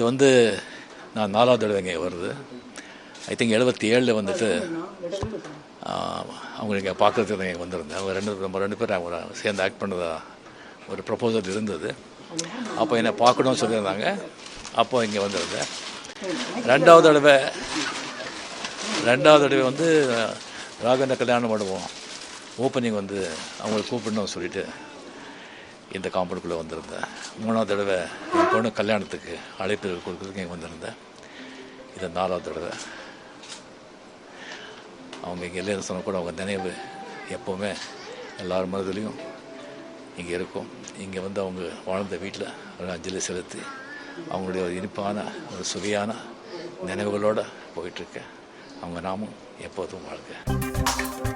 வந்து நான் 4வது தடவை இங்கே வருது. ஐ திங்க் 77 வந்துட்டு அவங்க இங்கே பார்க்குறதுக்கு தான் இங்கே வந்திருந்தேன். அவங்க ரெண்டு பேரும் அவங்க சேர்ந்து ஆக்ட் பண்ணதா ஒரு ப்ரப்போசல் இருந்தது. அப்போ என்னை பார்க்கணும்னு சொல்லியிருந்தாங்க. அப்போ இங்கே வந்திருந்தேன். ரெண்டாவது தடவை வந்து ராகவேந்திர கல்யாண மண்டபம் ஓப்பனிங் வந்து அவங்களை கூப்பிடணும்னு சொல்லிட்டு இந்த காம்பவுண்டுக்குள்ளே வந்திருந்தேன். 3வது தடவை என் பொண்ணு கல்யாணத்துக்கு அழைப்புகள் கொடுக்குறதுக்கு இங்கே வந்திருந்தேன். இது 4வது தடவை. அவங்க இங்கே இல்லைன்னு சொன்னால் கூட அவங்க நினைவு எப்போவுமே எல்லார் மனதிலையும் இங்கே இருக்கும். இங்கே வந்து அவங்க வாழ்ந்த வீட்டில் ஒரு அஞ்சலி செலுத்தி அவங்களுடைய ஒரு இனிப்பான ஒரு சுவையான நினைவுகளோடு போயிட்டுருக்கேன். அவங்க நாமும் எப்போதும் வாழ்க.